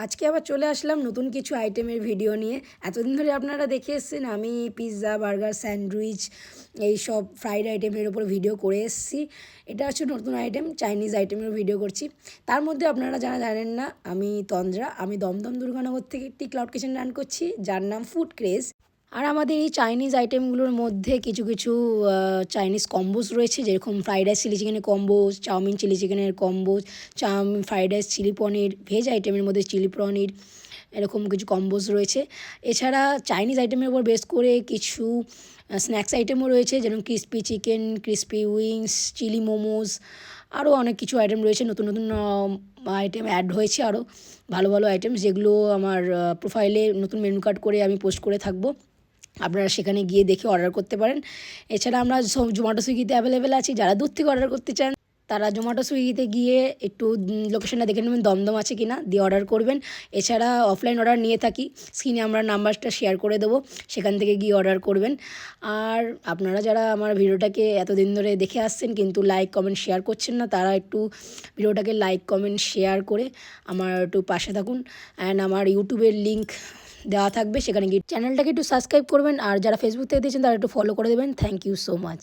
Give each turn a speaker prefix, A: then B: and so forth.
A: আজকে আবার চলে আসলাম নতুন কিছু আইটেমের ভিডিও নিয়ে। এতদিন ধরে আপনারা দেখে এসেছেন আমি পিৎজা, বার্গার, স্যান্ডউইচ এইসব ফ্রাইড আইটেমের ওপর ভিডিও করে এসেছি। এটা হচ্ছে নতুন আইটেম, চাইনিজ আইটেমের ভিডিও করছি। তার মধ্যে আপনারা যারা জানেন না, আমি তন্দ্রা, আমি দমদম দুর্গানগর থেকে একটি ক্লাউড কিচেন রান করছি, যার নাম ফুড ক্রেজ। আর আমাদের এই চাইনিজ আইটেমগুলোর মধ্যে কিছু কিছু চাইনিজ কম্বোস রয়েছে, যেরকম ফ্রাইড রাইস চিলি চিকেনের কম্বোস, চাউমিন চিলি চিকেনের কম্বোস, চাউমিন ফ্রাইড রাইস চিলি পনির, ভেজ আইটেমের মধ্যে চিলি পনির, এরকম কিছু কম্বোস রয়েছে। এছাড়া চাইনিজ আইটেমের উপর বেস করে কিছু স্ন্যাক্স আইটেমও রয়েছে, যেমন crispy chicken, crispy wings, chilli momos, আরও অনেক কিছু আইটেম রয়েছে। নতুন নতুন আইটেম অ্যাড হয়েছে, আরও ভালো ভালো আইটেম, যেগুলো আমার প্রোফাইলে নতুন মেনু কার্ড করে আমি পোস্ট করে থাকবো। আপনারা সেখানে গিয়ে দেখে অর্ডার করতে পারেন। এছাড়া আমরা জোম্যাটো সুইগিতে অ্যাভেলেবেল আছি। যারা দূর থেকে অর্ডার করতে চান তারা জোম্যাটো সুইগিতে গিয়ে একটু লোকেশনটা দেখে নেবেন দমদম আছে কি না, দিয়ে অর্ডার করবেন। এছাড়া অফলাইন অর্ডার নিয়ে থাকি, স্ক্রিনে আমরা নাম্বারটা শেয়ার করে দেবো, সেখান থেকে গিয়ে অর্ডার করবেন। আর আপনারা যারা আমার ভিডিওটাকে এতদিন ধরে দেখে আসছেন কিন্তু লাইক কমেন্ট শেয়ার করছেন না, তারা একটু ভিডিওটাকে লাইক কমেন্ট শেয়ার করে আমার একটু পাশে থাকুন। অ্যান্ড আমার ইউটিউবের লিঙ্ক দেওয়া থাকবে, সেখানে গিয়ে চ্যানেলটাকে একটু সাবস্ক্রাইব করবেন। আর যারা ফেসবুক থেকে দিয়েছেন তারা একটু ফলো করে দেবেন। Thank you so much.